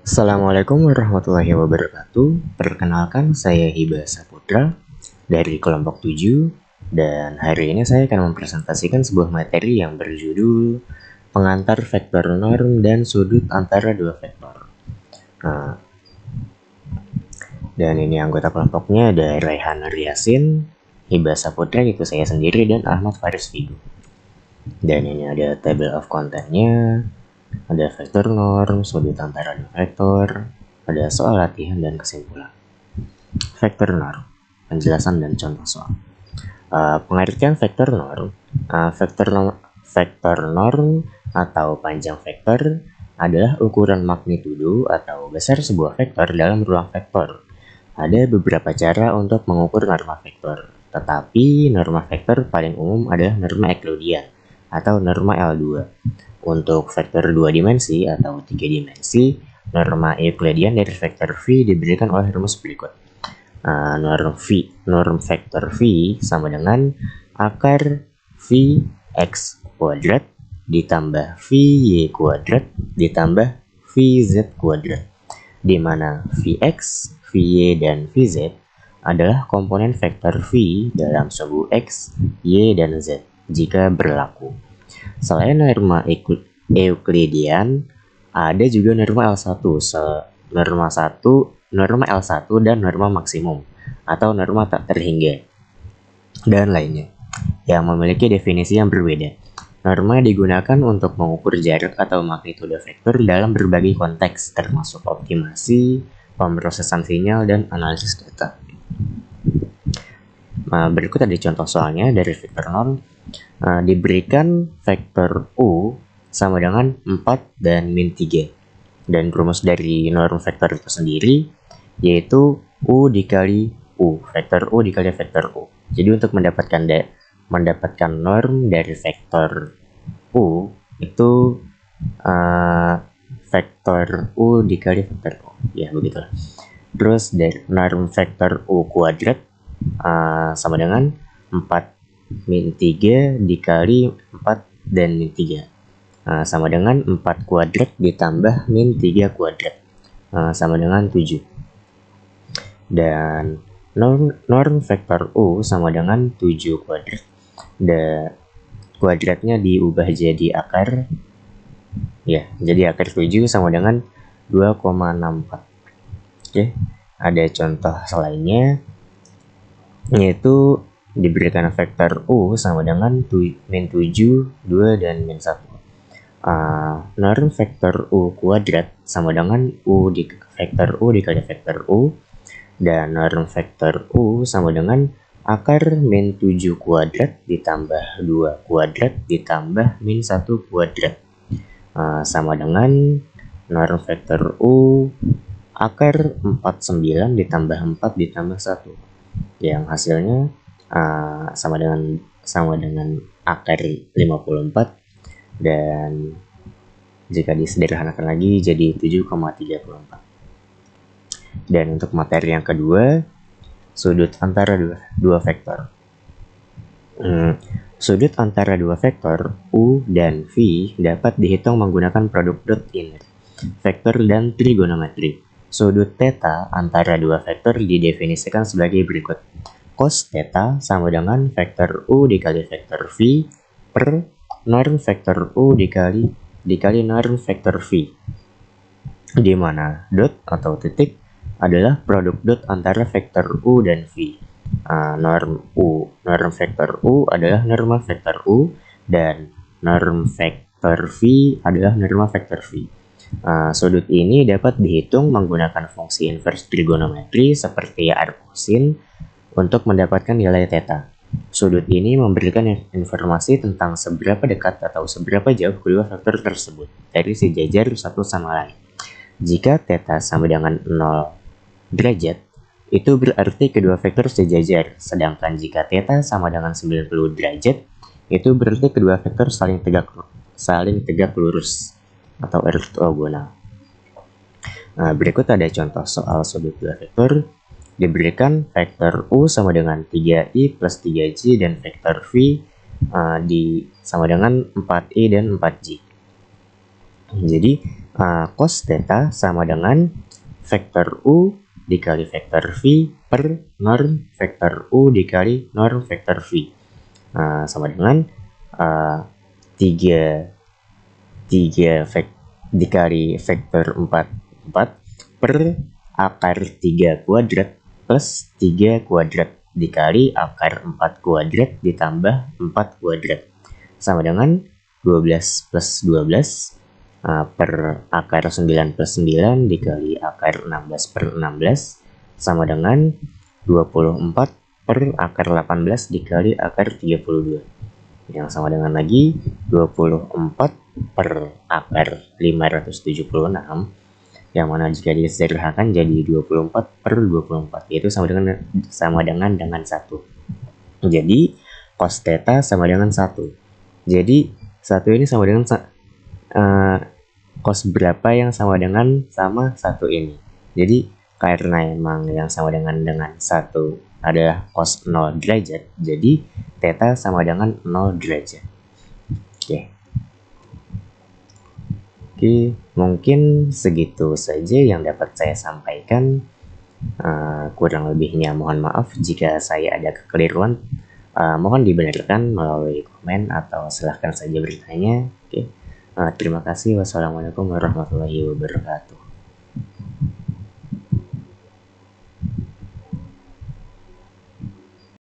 Assalamualaikum warahmatullahi wabarakatuh. Perkenalkan, saya Hiba Saputra dari kelompok 7 dan hari ini saya akan mempresentasikan sebuah materi yang berjudul pengantar vektor norm dan sudut antara dua vektor. Dan ini anggota kelompoknya ada Raihan Riasin, Hiba Saputra, itu saya sendiri, dan Ahmad Faris Figo. Dan ini ada table of content-nya, ada vektor norm, sudut antara dua vektor, ada soal latihan dan kesimpulan. Vektor norm, penjelasan dan contoh soal. Pengertian vektor norm, vektor norm atau panjang vektor adalah ukuran magnitudo atau besar sebuah vektor dalam ruang vektor. Ada beberapa cara untuk mengukur norma vektor, tetapi norma vektor paling umum adalah norma Euclidean atau norma L2. Untuk vektor 2 dimensi atau 3 dimensi, norma Euclidean dari vektor V diberikan oleh rumus berikut. Norm vektor V sama dengan akar Vx kuadrat ditambah Vy kuadrat ditambah Vz kuadrat, di mana Vx, Vy, dan Vz adalah komponen vektor V dalam sumbu X, Y, dan Z jika berlaku. Selain norma Euclidean, ada juga norma L1, norma L1 dan norma maksimum atau norma tak terhingga, dan lainnya, yang memiliki definisi yang berbeda. Norma digunakan untuk mengukur jarak atau magnitudo vektor dalam berbagai konteks, termasuk optimasi, pemrosesan sinyal, dan analisis data. Berikut ada contoh soalnya dari vektor norm. Diberikan vektor U sama dengan 4 dan min 3. Dan rumus dari norm vektor itu sendiri yaitu U dikali U, vektor U dikali vektor U. Jadi untuk mendapatkan norm dari vektor U itu vektor U dikali vektor U. Ya, begitulah. Terus dari norm vektor U kuadrat sama dengan 4 min 3 dikali 4 dan min 3 sama dengan 4 kuadrat ditambah min 3 kuadrat sama dengan 7. Dan norm vektor U sama dengan 7 kuadrat. Kuadratnya diubah jadi akar. Ya, jadi akar 7 sama dengan 2,64. Oke, ada contoh selainnya, yaitu diberikan vektor U sama dengan min 7, 2, dan min 1. Norm vektor U kuadrat sama dengan vektor U dikali vektor U, dan norm vektor U sama dengan akar min 7 kuadrat ditambah 2 kuadrat ditambah min 1 kuadrat sama dengan norm vektor U akar 49 ditambah 4 ditambah 1, yang hasilnya sama dengan akar 54, dan jika disederhanakan lagi jadi 7,34. Dan untuk materi yang kedua, sudut antara dua vektor. Sudut antara dua vektor U dan V dapat dihitung menggunakan produk dot inner, vektor dan trigonometri. Sudut theta antara dua vektor didefinisikan sebagai berikut. Cos theta sama dengan vektor U dikali vektor V per norm vektor U dikali norm vektor V, di mana dot atau titik adalah produk dot antara vektor U dan V. Norm vektor U adalah norma vektor U, dan norm vektor V adalah norma vektor V. Sudut ini dapat dihitung menggunakan fungsi inverse trigonometri seperti arccosin untuk mendapatkan nilai theta. Sudut ini memberikan informasi tentang seberapa dekat atau seberapa jauh kedua vektor tersebut dari sejajar satu sama lain. Jika theta sama dengan 0 derajat, itu berarti kedua vektor sejajar, sedangkan jika theta sama dengan 90 derajat, itu berarti kedua vektor saling tegak lurus atau ortogonal. Berikut ada contoh soal sudut dua vektor. Diberikan vektor U sama dengan 3i plus 3j dan vektor V sama dengan 4i dan 4j. Jadi cos theta sama dengan vektor U dikali vektor V per norm vektor U dikali norm vektor V. Sama dengan 3 dikali vektor 4 per akar 3 kuadrat plus 3 kuadrat dikali akar 4 kuadrat ditambah 4 kuadrat. Sama dengan 12 plus 12 per akar 9 plus 9 dikali akar 16 per 16 sama dengan 24 per akar 18 dikali akar 32. Yang sama dengan lagi 24 per akar 576, yang mana jika disederhanakan jadi 24 per 24, yaitu sama dengan 1. Jadi cos theta sama dengan 1. Jadi 1 ini sama dengan cos berapa yang sama dengan 1 ini. Jadi karena emang yang sama dengan 1 adalah cos 0 derajat, jadi theta sama dengan 0 derajat. Oke, mungkin segitu saja yang dapat saya sampaikan. Kurang lebihnya mohon maaf jika saya ada kekeliruan. Mohon dibenarkan melalui komen atau silahkan saja bertanya. Oke. Terima kasih. Wassalamualaikum warahmatullahi wabarakatuh.